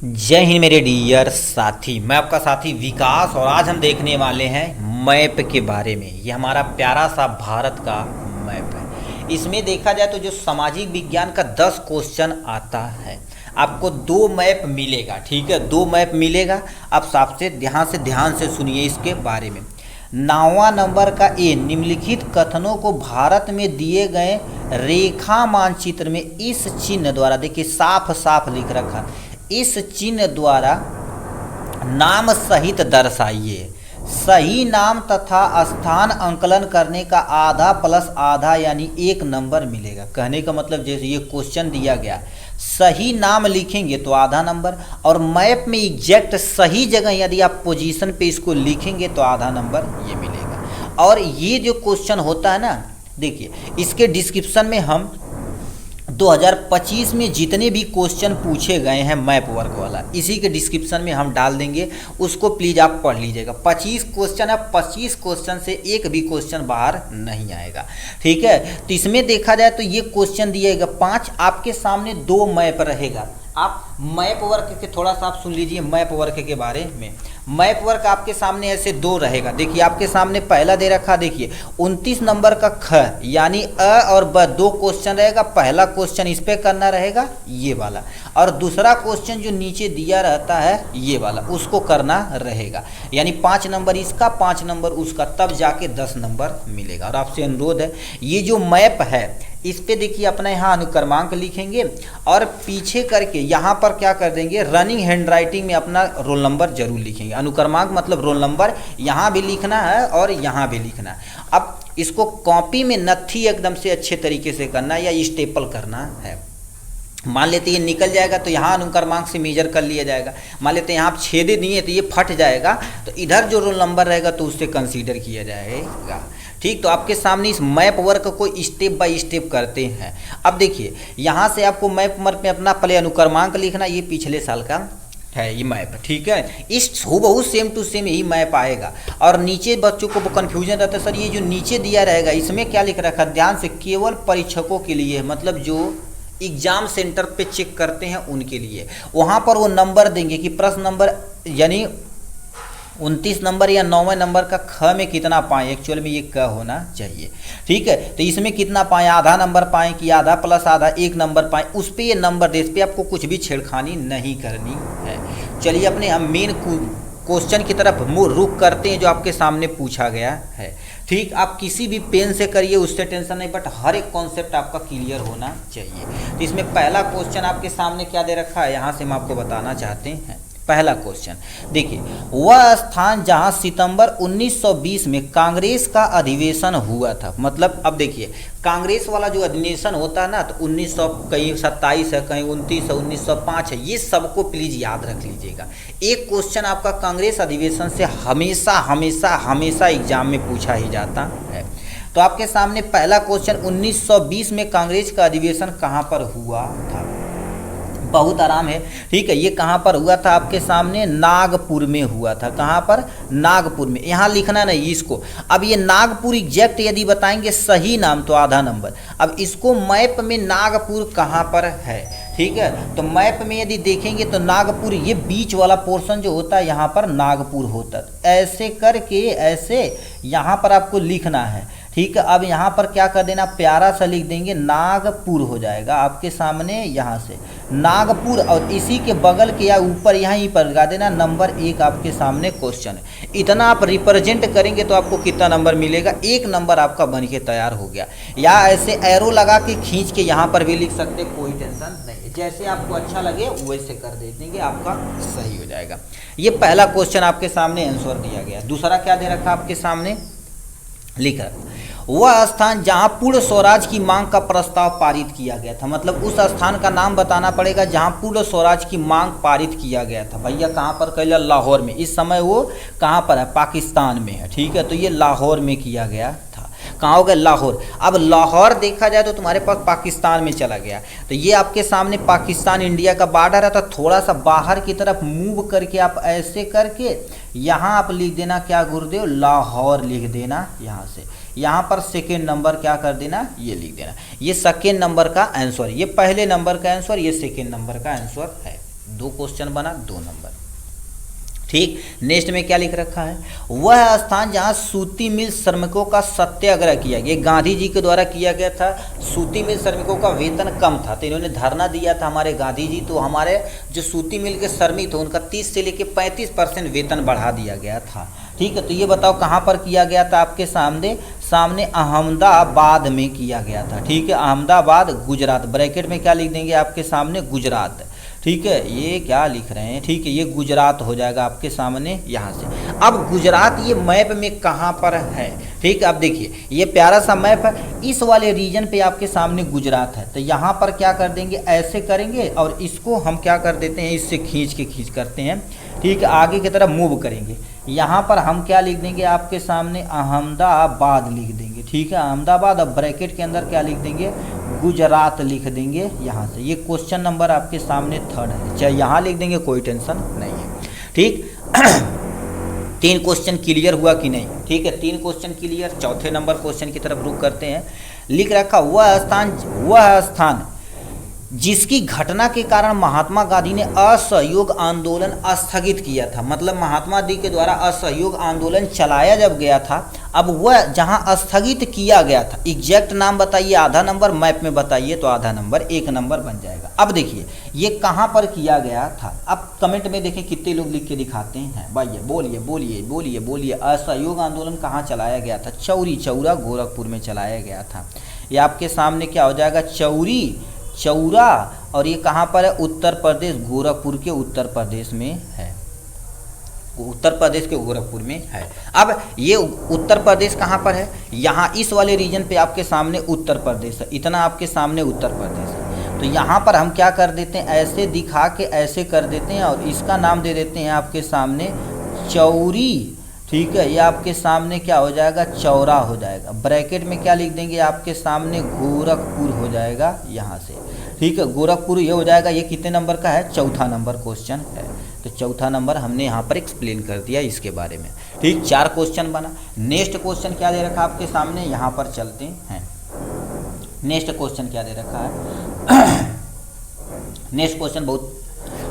जय हिंद मेरे डियर साथी। मैं आपका साथी विकास और आज हम देखने वाले हैं मैप के बारे में। ये हमारा प्यारा सा भारत का मैप है। इसमें देखा जाए तो जो सामाजिक विज्ञान का 10 क्वेश्चन आता है, आपको 2 मैप मिलेगा। ठीक है, 2 मैप मिलेगा। आप सबसे ध्यान से सुनिए इसके बारे में। 9वां नंबर का ए, निम्नलिखित कथनों को भारत में दिए गए रेखा मानचित्र में इस चिन्ह द्वारा, देखिए साफ साफ लिख रखा, इस चिन्ह द्वारा नाम सहित दर्शाइए। सही नाम तथा स्थान अंकलन करने का आधा प्लस आधा यानी 1 नंबर मिलेगा। कहने का मतलब जैसे ये क्वेश्चन दिया गया, सही नाम लिखेंगे तो आधा नंबर, और मैप में एग्जैक्ट सही जगह यदि आप पोजीशन पे इसको लिखेंगे तो आधा नंबर ये मिलेगा। और ये जो क्वेश्चन होता है ना, देखिए इसके डिस्क्रिप्शन में हम 2025 में जितने भी क्वेश्चन पूछे गए हैं मैप वर्क वाला, इसी के डिस्क्रिप्शन में हम डाल देंगे, उसको प्लीज़ आप पढ़ लीजिएगा। 25 क्वेश्चन है, 25 क्वेश्चन से एक भी क्वेश्चन बाहर नहीं आएगा। ठीक है, तो इसमें देखा जाए तो ये क्वेश्चन दिएगा 5, आपके सामने 2 मैप रहेगा। आप मैप वर्क के थोड़ा सा आप सुन लीजिए मैप वर्क के बारे में। मैप वर्क आपके सामने ऐसे 2 रहेगा। देखिए आपके सामने पहला दे रखा, देखिए 29 नंबर का ख यानी अ और ब 2 क्वेश्चन रहेगा। पहला क्वेश्चन इस पे करना रहेगा ये वाला, और दूसरा क्वेश्चन जो नीचे दिया रहता है ये वाला, उसको करना रहेगा। यानी 5 नंबर इसका, 5 नंबर उसका, तब जाके 10 नंबर मिलेगा। और आपसे अनुरोध है, ये जो मैप है इस पे देखिए अपना यहाँ अनुक्रमांक लिखेंगे और पीछे करके यहाँ पर क्या कर देंगे, रनिंग हैंडराइटिंग में अपना रोल नंबर जरूर लिखेंगे। अनुक्रमांक मतलब रोल नंबर यहाँ भी लिखना है और यहाँ भी लिखना है। अब इसको कॉपी में नत्थी एकदम से अच्छे तरीके से करना है या स्टेपल करना है। मान लेते ये निकल जाएगा तो यहाँ अनुक्रमांक से मेजर कर लिया जाएगा। मान लेते यहाँ आप छेदे दिए तो ये फट जाएगा, तो इधर जो रोल नंबर रहेगा तो उससे कंसीडर किया जाएगा। ठीक, तो आपके सामने इस मैप वर्क को स्टेप बाय स्टेप करते हैं। अब देखिए यहाँ से आपको मैप वर्क में अपना पहले अनुक्रमांक लिखना, ये पिछले साल का है ये मैप। ठीक है, इस हूबहू सेम टू सेम यही मैप आएगा। और नीचे बच्चों को कन्फ्यूजन रहता है, सर ये जो नीचे दिया रहेगा इसमें क्या लिख रखा, ध्यान से, केवल परीक्षकों के लिए, मतलब जो एग्जाम सेंटर पे चेक करते हैं उनके लिए। वहाँ पर वो नंबर देंगे कि प्रश्न नंबर यानी 29 नंबर या 9वें नंबर का ख में कितना पाएँ, एक्चुअल में ये क होना चाहिए। ठीक है, तो इसमें कितना पाएँ, आधा नंबर पाएँ कि आधा प्लस आधा 1 नंबर पाएँ, उस पर ये नंबर दे। इस पर आपको कुछ भी छेड़खानी नहीं करनी है। चलिए अपने हम मेन क्वेश्चन की तरफ रुख करते हैं जो आपके सामने पूछा गया है। ठीक, आप किसी भी पेन से करिए, उससे टेंशन नहीं, बट हर एक कॉन्सेप्ट आपका क्लियर होना चाहिए। तो इसमें पहला क्वेश्चन आपके सामने क्या दे रखा है, यहाँ से हम आपको बताना चाहते हैं। पहला क्वेश्चन देखिए, वह स्थान जहां सितंबर 1920 में कांग्रेस का अधिवेशन हुआ था। मतलब अब देखिए कांग्रेस वाला जो अधिवेशन होता है ना, तो 1900 कहीं 27 है, कहीं 29 है, 1905 है, ये सबको प्लीज याद रख लीजिएगा। एक क्वेश्चन आपका कांग्रेस अधिवेशन से हमेशा हमेशा हमेशा एग्जाम में पूछा ही जाता है। तो आपके सामने पहला क्वेश्चन, 1920 में कांग्रेस का अधिवेशन कहाँ पर हुआ था। बहुत आराम है। ठीक है, ये कहाँ पर हुआ था, आपके सामने नागपुर में हुआ था। कहाँ पर, नागपुर में। यहाँ लिखना नहीं इसको। अब ये नागपुर एग्जैक्ट यदि बताएंगे सही नाम तो आधा नंबर। अब इसको मैप में नागपुर कहाँ पर है, ठीक है, तो मैप में यदि देखेंगे तो नागपुर, ये बीच वाला पोर्शन जो होता है यहाँ पर नागपुर होता है। ऐसे करके ऐसे यहाँ पर आपको लिखना है। ठीक है, अब यहाँ पर क्या कर देना, प्यारा सा लिख देंगे, नागपुर हो जाएगा आपके सामने, यहाँ से नागपुर, और इसी के बगल के या ऊपर यहीं पर लगा देना नंबर 1। आपके सामने क्वेश्चन है, इतना आप रिप्रेजेंट करेंगे तो आपको कितना नंबर मिलेगा, 1 नंबर आपका बन के तैयार हो गया। या ऐसे एरो लगा के खींच के यहाँ पर भी लिख सकते, कोई टेंशन नहीं है, जैसे आपको अच्छा लगे वैसे कर देंगे, आपका सही हो जाएगा। ये पहला क्वेश्चन आपके सामने आंसर दिया गया। दूसरा क्या दे रखा आपके सामने, लिख रखा, वह स्थान जहां पूर्ण स्वराज की मांग का प्रस्ताव पारित किया गया था। मतलब उस स्थान का नाम बताना पड़ेगा जहां पूर्ण स्वराज की मांग पारित किया गया था। भैया कहां पर कैला, लाहौर में। इस समय वो कहां पर है, पाकिस्तान में है। ठीक है, तो ये लाहौर में किया गया था। कहाँ हो गया, लाहौर। अब लाहौर देखा जाए तो तुम्हारे पास पाकिस्तान में चला गया, तो ये आपके सामने पाकिस्तान इंडिया का बॉर्डर है। तो थोड़ा सा बाहर की तरफ मूव करके आप ऐसे करके यहाँ आप लिख देना क्या गुरुदेव, लाहौर लिख देना। यहाँ से यहाँ पर सेकेंड नंबर क्या कर देना, ये लिख देना। ये सेकेंड नंबर का आंसर, ये पहले नंबर का आंसर, ये सेकेंड नंबर का आंसर है। 2 क्वेश्चन बना 2 नंबर। ठीक, नेक्स्ट में क्या लिख रखा है, वह स्थान जहां सूती मिल श्रमिकों का सत्याग्रह किया गया, गांधी जी के द्वारा किया गया था। सूती मिल श्रमिकों का वेतन कम था तो इन्होंने धरना दिया था हमारे गांधी जी, तो हमारे जो सूती मिल के श्रमिक थे उनका 30 से लेकर 35% वेतन बढ़ा दिया गया था। ठीक है, तो ये बताओ कहाँ पर किया गया था, आपके सामने अहमदाबाद में किया गया था। ठीक है, अहमदाबाद गुजरात, ब्रैकेट में क्या लिख देंगे आपके सामने, गुजरात। ठीक है, ये क्या लिख रहे हैं, ठीक है, ये गुजरात हो जाएगा आपके सामने यहाँ से। अब गुजरात ये मैप में कहाँ पर है, ठीक है, अब देखिए ये प्यारा सा मैप है, इस वाले रीजन पे आपके सामने गुजरात है, तो यहाँ पर क्या कर देंगे, ऐसे करेंगे और इसको हम क्या कर देते हैं, इससे खींच करते हैं। ठीक है, आगे की तरफ मूव करेंगे, यहाँ पर हम क्या लिख देंगे आपके सामने, अहमदाबाद लिख देंगे। ठीक है, अहमदाबाद, अब ब्रैकेट के अंदर क्या लिख देंगे, गुजरात लिख देंगे यहाँ से। ये क्वेश्चन नंबर आपके सामने 3rd है, चाहे यहाँ लिख देंगे कोई टेंशन नहीं है। ठीक 3 क्वेश्चन क्लियर हुआ कि नहीं, ठीक है, 3 क्वेश्चन क्लियर। चौथे नंबर क्वेश्चन की तरफ रुक करते हैं। लिख रखा, वह स्थान जिसकी घटना के कारण महात्मा गांधी ने असहयोग आंदोलन स्थगित किया था, मतलब महात्मा गांधी के द्वारा असहयोग आंदोलन चलाया जब गया था, अब वह जहां स्थगित किया गया था, एग्जैक्ट नाम बताइए, आधा नंबर, मैप में बताइए तो आधा नंबर, 1 नंबर बन जाएगा। अब देखिए ये कहां पर किया गया था, अब कमेंट में देखें कितने लोग लिख के दिखाते हैं भाई, बोलिए असहयोग आंदोलन कहाँ चलाया गया था, चौरा गोरखपुर में चलाया गया था। ये आपके सामने क्या हो जाएगा, चौरा, और ये कहाँ पर है, उत्तर प्रदेश, गोरखपुर के उत्तर प्रदेश में है, उत्तर प्रदेश के गोरखपुर में है। अब ये उत्तर प्रदेश कहाँ पर है, यहाँ इस वाले रीजन पे आपके सामने उत्तर प्रदेश है, इतना आपके सामने उत्तर प्रदेश है। तो यहाँ पर हम क्या कर देते हैं, ऐसे दिखा के ऐसे कर देते हैं और इसका नाम दे देते हैं आपके सामने चौरी। ठीक है, ये आपके सामने क्या हो जाएगा, चौरा हो जाएगा। ब्रैकेट में क्या लिख देंगे आपके सामने, गोरखपुर हो जाएगा यहाँ से। ठीक है, गोरखपुर ये हो जाएगा। ये कितने नंबर का है, 4था नंबर क्वेश्चन है, तो 4था नंबर हमने यहाँ पर एक्सप्लेन कर दिया इसके बारे में। ठीक, 4 क्वेश्चन बना। नेक्स्ट क्वेश्चन क्या दे रखा आपके सामने, यहाँ पर चलते हैं। नेक्स्ट क्वेश्चन क्या दे रखा है, नेक्स्ट क्वेश्चन बहुत,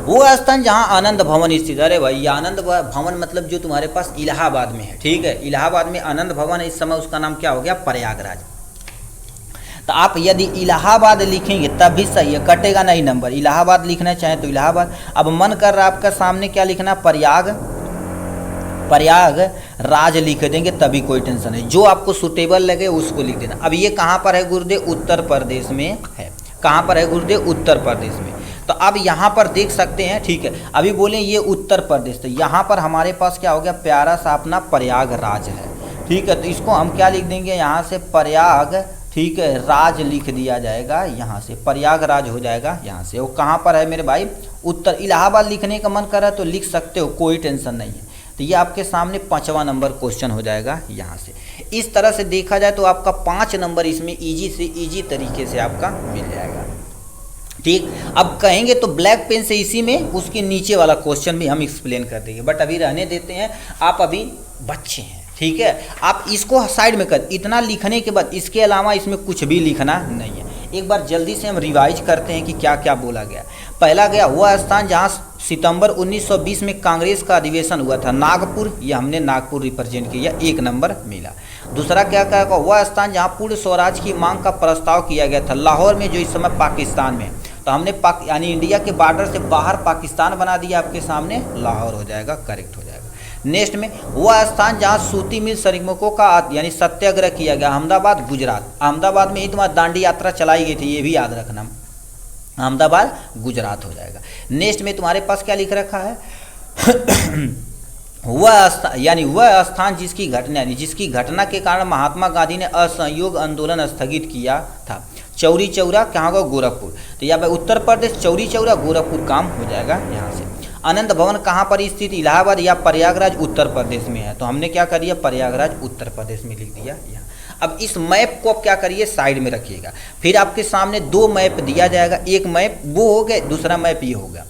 वो स्थान जहां आनंद भवन स्थित है। अरे भाई आनंद भवन मतलब जो तुम्हारे पास इलाहाबाद में है। ठीक है, इलाहाबाद में आनंद भवन है, इस समय उसका नाम क्या हो गया, प्रयागराज। तो आप यदि इलाहाबाद लिखेंगे तब भी सही है, कटेगा नहीं नंबर। इलाहाबाद लिखना चाहे तो इलाहाबाद। अब मन कर रहा आपका सामने क्या लिखना, प्रयागराज लिख देंगे तभी कोई टेंशन नहीं, जो आपको सुटेबल लगे उसको लिख देना। अब ये कहाँ पर है गुरुदेव, उत्तर प्रदेश में है। कहाँ पर है गुरुदेव, उत्तर प्रदेश में। तो अब यहाँ पर देख सकते हैं। ठीक है, अभी बोले ये उत्तर प्रदेश, तो यहाँ पर हमारे पास क्या हो गया, प्यारा सा अपना प्रयागराज है। ठीक है, तो इसको हम क्या लिख देंगे, यहाँ से प्रयाग, ठीक है, राज लिख दिया जाएगा, यहाँ से प्रयागराज हो जाएगा यहाँ से। वो कहाँ पर है मेरे भाई, उत्तर। इलाहाबाद लिखने का मन कर रहा है तो लिख सकते हो, कोई टेंशन नहीं है। तो ये आपके सामने 5वां नंबर क्वेश्चन हो जाएगा यहाँ से। इस तरह से देखा जाए तो आपका 5 नंबर इसमें ईजी से ईजी तरीके से आपका मिल जाएगा। ठीक, अब कहेंगे तो ब्लैक पेन से इसी में उसके नीचे वाला क्वेश्चन भी हम एक्सप्लेन कर देंगे, बट अभी रहने देते हैं, आप अभी बच्चे हैं। ठीक है, आप इसको साइड में कर, इतना लिखने के बाद इसके अलावा इसमें कुछ भी लिखना नहीं है। एक बार जल्दी से हम रिवाइज करते हैं कि क्या क्या बोला गया। पहला गया, वह स्थान जहां सितंबर 1920 में कांग्रेस का अधिवेशन हुआ था, नागपुर, ये हमने नागपुर रिप्रेजेंट किया, 1 नंबर मिला। दूसरा क्या कहा, वह स्थान जहां पूर्ण स्वराज की मांग का प्रस्ताव किया गया था, लाहौर में, जो इस समय पाकिस्तान में, तो हमने यानी इंडिया के बॉर्डर से बाहर पाकिस्तान बना दिया, आपके सामने लाहौर हो जाएगा, करेक्ट हो जाएगा। नेक्स्ट में, वह स्थान जहां सूती मिल श्रमिकों का यानी सत्याग्रह किया गया, अहमदाबाद गुजरात। अहमदाबाद में ही तुम्हारी दांडी यात्रा चलाई गई थी, ये भी याद रखना, अहमदाबाद गुजरात हो जाएगा। नेक्स्ट में तुम्हारे पास क्या लिख रखा है वह स्थान जिसकी घटना के कारण महात्मा गांधी ने असहयोग आंदोलन स्थगित किया था, चौरा कहाँ का, गोरखपुर। तो यहाँ पे उत्तर प्रदेश, चौरा गोरखपुर काम हो जाएगा यहाँ से। आनंद भवन कहाँ पर स्थित, इलाहाबाद या प्रयागराज उत्तर प्रदेश में है, तो हमने क्या कर दिया, प्रयागराज उत्तर प्रदेश में लिख दिया यहाँ। अब इस मैप को आप क्या करिए, साइड में रखिएगा। फिर आपके सामने 2 मैप दिया जाएगा, एक मैप वो हो गया, दूसरा मैप ये होगा।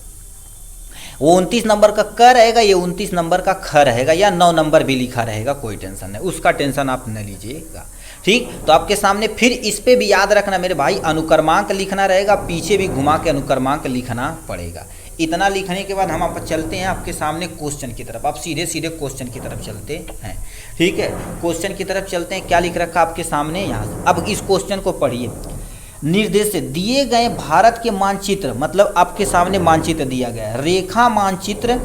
वो 29 नंबर का क रहेगा, ये 29 नंबर का ख रहेगा, या 9 नंबर भी लिखा रहेगा, कोई टेंशन नहीं, उसका टेंशन आप न लीजिएगा। ठीक, तो आपके सामने फिर इस पे भी याद रखना मेरे भाई, अनुक्रमांक लिखना रहेगा, पीछे भी घुमा के अनुक्रमांक लिखना पड़ेगा। इतना लिखने के बाद हम आप चलते हैं आपके सामने क्वेश्चन की तरफ। अब सीधे सीधे क्वेश्चन की तरफ चलते हैं, ठीक है। क्वेश्चन की तरफ चलते हैं। क्या लिख रखा आपके सामने यहाँ से। अब इस क्वेश्चन को पढ़िए। निर्देश दिए गए भारत के मानचित्र, मतलब आपके सामने मानचित्र दिया गया है, रेखा मानचित्र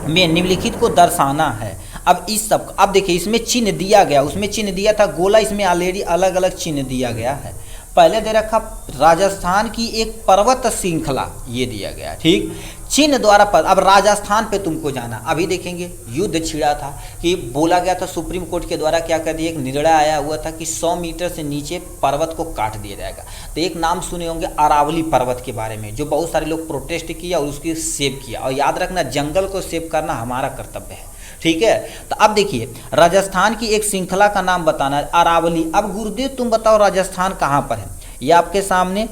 में निम्नलिखित को दर्शाना है। अब इस सब, अब देखिए इसमें चिन्ह दिया गया, उसमें चिन्ह दिया था गोला, इसमें ऑलरेडी अलग अलग चिन्ह दिया गया है। पहले दे रखा राजस्थान की एक पर्वत श्रृंखला, ये दिया गया, ठीक। चिन्ह द्वारा अब राजस्थान पे तुमको जाना। अभी देखेंगे युद्ध छिड़ा था कि बोला गया था सुप्रीम कोर्ट के द्वारा, क्या कर दिया, एक निर्णय आया हुआ था कि 100 मीटर से नीचे पर्वत को काट दिया जाएगा। तो एक नाम सुने होंगे अरावली पर्वत के बारे में, जो बहुत सारे लोग प्रोटेस्ट किया और उसकी सेव किया। और याद रखना, जंगल को सेव करना हमारा कर्तव्य है, ठीक है। तो अब देखिए राजस्थान की एक श्रृंखला का नाम बताना है, अरावली। अब गुरुदेव तुम बताओ राजस्थान कहाँ पर है। ये आपके सामने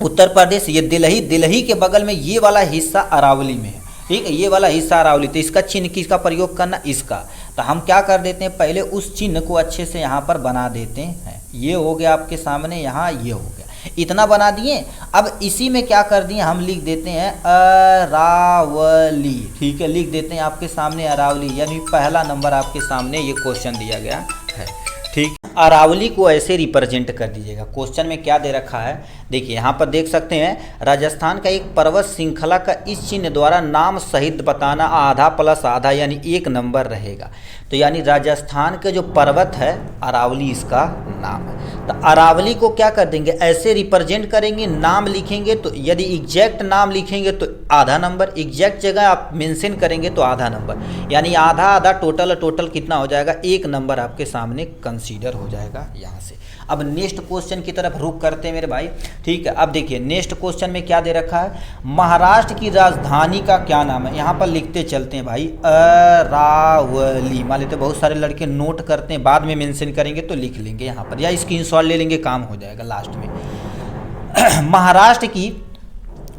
उत्तर प्रदेश, ये दिल्ली, दिल्ली के बगल में ये वाला हिस्सा अरावली में है, ठीक है। ये वाला हिस्सा अरावली। तो इसका चिन्ह किसका प्रयोग करना, इसका। तो हम क्या कर देते हैं, पहले उस चिन्ह को अच्छे से यहाँ पर बना देते हैं। ये हो गया आपके सामने, यहाँ ये हो गया, इतना बना दिए। अब इसी में क्या कर दिए, हम लिख देते हैं अरावली, ठीक है। लिख देते हैं आपके सामने अरावली, यानी पहला नंबर आपके सामने ये क्वेश्चन दिया गया है, ठीक। अरावली को ऐसे रिप्रेजेंट कर दीजिएगा। क्वेश्चन में क्या दे रखा है, देखिए यहाँ पर देख सकते हैं, राजस्थान का एक पर्वत श्रृंखला का इस चिन्ह द्वारा नाम सहित बताना, आधा प्लस आधा यानी 1 नंबर रहेगा। तो यानी राजस्थान के जो पर्वत है अरावली इसका नाम है। तो अरावली को क्या कर देंगे, ऐसे रिप्रेजेंट करेंगे, नाम लिखेंगे। तो यदि एग्जैक्ट नाम लिखेंगे तो आधा नंबर, एग्जैक्ट जगह आप मेंशन करेंगे तो आधा नंबर, यानी आधा आधा टोटल कितना हो जाएगा, 1 नंबर आपके सामने कंसीडर हो जाएगा यहाँ से। अब नेक्स्ट क्वेश्चन की तरफ रुख करते हैं मेरे भाई, ठीक है। अब देखिए नेक्स्ट क्वेश्चन में क्या दे रखा है, महाराष्ट्र की राजधानी का क्या नाम है। यहाँ पर लिखते चलते हैं भाई, अरावली। मान लेते बहुत सारे लड़के नोट करते हैं, बाद में मेंशन करेंगे तो लिख लेंगे यहाँ पर, या स्क्रीनशॉट ले लेंगे, काम हो जाएगा लास्ट में। महाराष्ट्र की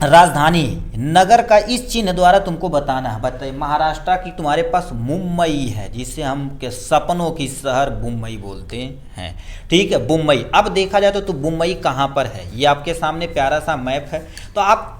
राजधानी नगर का इस चिन्ह द्वारा तुमको बताना है। बताइए, महाराष्ट्र की तुम्हारे पास मुंबई है, जिसे हम के सपनों की शहर मुंबई बोलते हैं, ठीक है, मुंबई। अब देखा जाए तो मुंबई कहाँ पर है, ये आपके सामने प्यारा सा मैप है। तो आप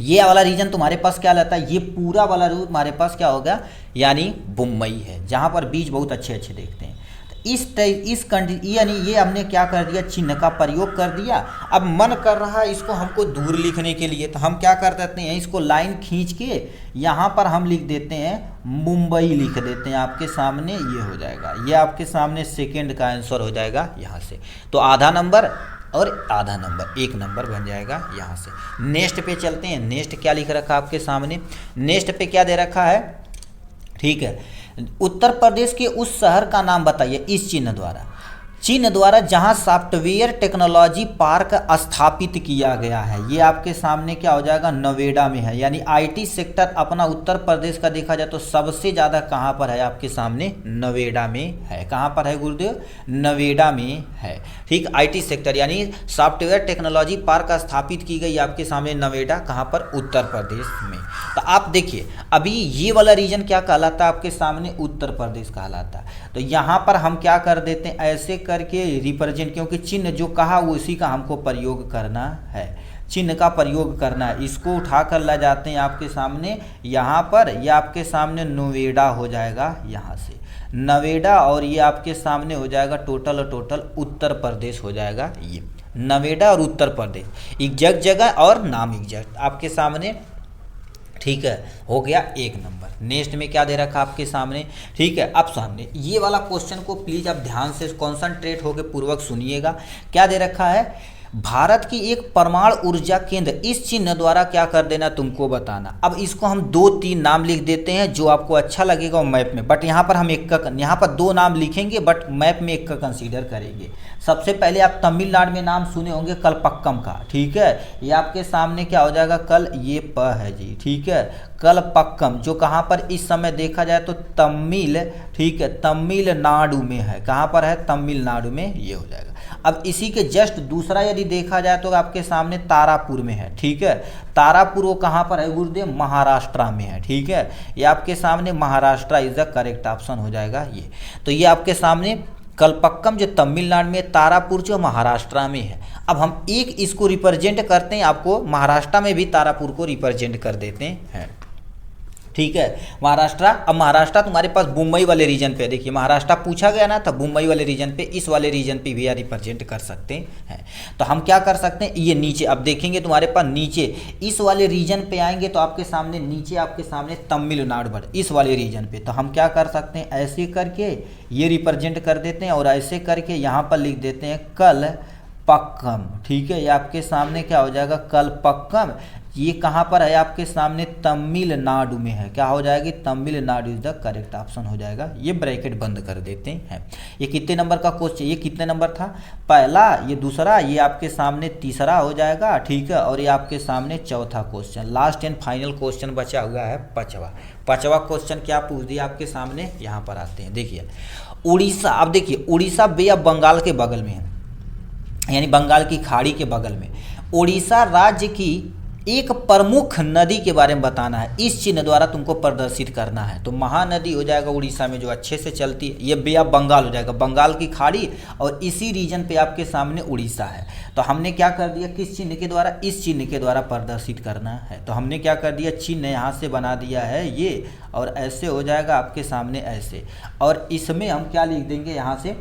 ये वाला रीजन तुम्हारे पास क्या रहता है, ये पूरा वाला रूट हमारे पास क्या होगा, यानी मुंबई है, जहाँ पर बीच बहुत अच्छे अच्छे देखते हैं। इस कंट्री, यानी ये हमने क्या कर दिया, चिन्ह का प्रयोग कर दिया। अब मन कर रहा है इसको हमको दूर लिखने के लिए, तो हम क्या कर देते हैं, इसको लाइन खींच के यहाँ पर हम लिख देते हैं मुंबई, लिख देते हैं आपके सामने, ये हो जाएगा। ये आपके सामने सेकंड का आंसर हो जाएगा यहाँ से। तो आधा नंबर और आधा नंबर, 1 नंबर बन जाएगा यहाँ से। नेक्स्ट पे चलते हैं। नेक्स्ट क्या लिख रखा आपके सामने, नेक्स्ट पे क्या दे रखा है, ठीक है। उत्तर प्रदेश के उस शहर का नाम बताइए इस चिन्ह द्वारा जहां सॉफ्टवेयर टेक्नोलॉजी पार्क स्थापित किया गया है। ये आपके सामने क्या हो जाएगा, नोएडा में है। यानी आईटी सेक्टर अपना उत्तर प्रदेश का देखा जाए तो सबसे ज़्यादा कहाँ पर है, आपके सामने नोएडा में है। कहाँ पर है गुरुदेव, नोएडा में है, ठीक। आईटी सेक्टर यानी सॉफ्टवेयर टेक्नोलॉजी पार्क स्थापित की गई आपके सामने नोएडा, कहाँ पर, उत्तर प्रदेश में। तो आप देखिए अभी ये वाला रीजन क्या कहलाता है, आपके सामने उत्तर प्रदेश कहलाता है। तो यहाँ पर हम क्या कर देते हैं, ऐसे करके रिप्रेजेंट, क्योंकि चिन्ह जो कहा वो उसी का हमको प्रयोग करना है, चिन्ह का प्रयोग करना है। इसको उठा कर ला जाते हैं आपके सामने यहाँ पर, ये आपके सामने नोएडा हो जाएगा यहाँ से, नोएडा। और ये आपके सामने हो जाएगा टोटल उत्तर प्रदेश हो जाएगा। ये नोएडा और उत्तर प्रदेश एग्जैक्ट जगह और नाम एग्जैक्ट आपके सामने, ठीक है, हो गया 1 नंबर। नेक्स्ट में क्या दे रखा आपके सामने, ठीक है। अब सामने ये वाला क्वेश्चन को प्लीज आप ध्यान से कॉन्सेंट्रेट होकर पूर्वक सुनिएगा। क्या दे रखा है, भारत की एक परमाणु ऊर्जा केंद्र इस चिन्ह द्वारा क्या कर देना, तुमको बताना। अब इसको हम 2-3 नाम लिख देते हैं जो आपको अच्छा लगेगा मैप में, बट यहाँ पर हम एक का, यहाँ पर 2 नाम लिखेंगे बट मैप में एक का कंसीडर करेंगे। सबसे पहले आप तमिलनाडु में नाम सुने होंगे कलपक्कम का, ठीक है। ये आपके सामने क्या हो जाएगा, कल, ये प है जी, ठीक है, कलपक्कम, जो कहाँ पर इस समय देखा जाए तो तमिल, ठीक है, तमिलनाडु में है। कहाँ पर है, तमिलनाडु में, ये हो जाएगा। अब इसी के जस्ट दूसरा यदि देखा जाए तो आपके सामने तारापुर में है, ठीक है। तारापुर वो कहाँ पर है गुरुदेव, महाराष्ट्र में है, ठीक है। ये आपके सामने Maharashtra is the correct option हो जाएगा ये। तो ये आपके सामने कलपक्कम जो तमिलनाडु में, तारापुर जो महाराष्ट्र में है। अब हम एक इसको रिप्रेजेंट करते हैं, आपको महाराष्ट्र में भी तारापुर को रिप्रेजेंट कर देते हैं। ठीक है, महाराष्ट्र। अब महाराष्ट्र तुम्हारे पास मुंबई वाले रीजन पे, देखिए महाराष्ट्र पूछा गया ना, तो मुंबई वाले रीजन पे, इस वाले रीजन पे भी रिप्रेजेंट कर सकते हैं। तो हम क्या कर सकते हैं, ये नीचे अब देखेंगे तुम्हारे पास नीचे इस वाले रीजन पे आएंगे तो आपके सामने नीचे आपके सामने तमिलनाडु, इस वाले रीजन पे। तो हम क्या कर सकते हैं, ऐसे करके ये रिप्रेजेंट कर देते हैं और ऐसे करके यहाँ पर लिख देते हैं कल पक्कम। ठीक है, ये आपके सामने क्या हो जाएगा, कल पक्कम। ये कहाँ पर है, आपके सामने तमिलनाडु में है। क्या हो जाएगी, Tamil Nadu is the correct option हो जाएगा। ये ब्रैकेट बंद कर देते हैं। ये कितने नंबर का क्वेश्चन, ये कितने नंबर था, पहला, ये दूसरा, ये आपके सामने तीसरा हो जाएगा। ठीक है, और ये आपके सामने चौथा question, last and final question बचा हुआ है पांचवा क्वेश्चन क्या पूछ दिया आपके सामने, यहाँ पर आते हैं। देखिए उड़ीसा, अब देखिए उड़ीसा बे ऑफ बंगाल के बगल में है, यानी बंगाल की खाड़ी के बगल में। उड़ीसा राज्य की एक प्रमुख नदी के बारे में बताना है, इस चिन्ह द्वारा तुमको प्रदर्शित करना है। तो महानदी हो जाएगा उड़ीसा में जो अच्छे से चलती है, ये बे ऑफ बंगाल हो जाएगा, बंगाल की खाड़ी, और इसी रीजन पे आपके सामने उड़ीसा है। तो हमने क्या कर दिया, किस चिन्ह के द्वारा, इस चिन्ह के द्वारा प्रदर्शित करना है। तो हमने क्या कर दिया, चिन्ह यहाँ से बना दिया है ये, और ऐसे हो जाएगा आपके सामने ऐसे, और इसमें हम क्या लिख देंगे, यहाँ से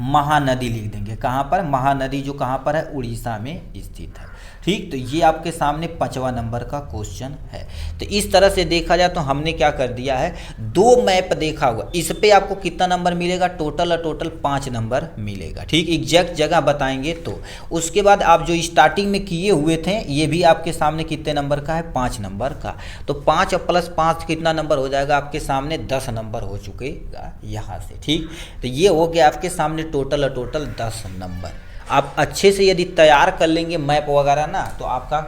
महानदी लिख देंगे। कहाँ पर, महानदी जो कहाँ पर है, उड़ीसा में स्थित है। ठीक, तो ये आपके सामने 5वां नंबर का क्वेश्चन है। तो इस तरह से देखा जाए तो हमने क्या कर दिया है, 2 मैप देखा हुआ, इस पे आपको कितना नंबर मिलेगा, टोटल 5 नंबर मिलेगा। ठीक, एग्जैक्ट जगह बताएंगे तो। उसके बाद आप जो स्टार्टिंग में किए हुए थे, ये भी आपके सामने कितने नंबर का है, 5 नंबर का। तो 5 + 5 कितना नंबर हो जाएगा आपके सामने, 10 नंबर हो चुकेगा यहाँ से। ठीक, तो ये हो गया आपके सामने टोटल 10 नंबर। आप अच्छे से यदि तैयार कर लेंगे मैप वगैरह ना, तो आपका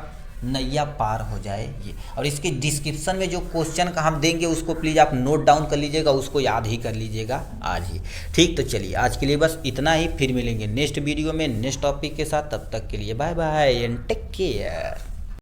नैया पार हो जाएगी। और इसके डिस्क्रिप्शन में जो क्वेश्चन का हम देंगे उसको प्लीज़ आप नोट डाउन कर लीजिएगा, उसको याद ही कर लीजिएगा आज ही। ठीक, तो चलिए आज के लिए बस इतना ही, फिर मिलेंगे नेक्स्ट वीडियो में नेक्स्ट टॉपिक के साथ। तब तक के लिए bye bye and take care.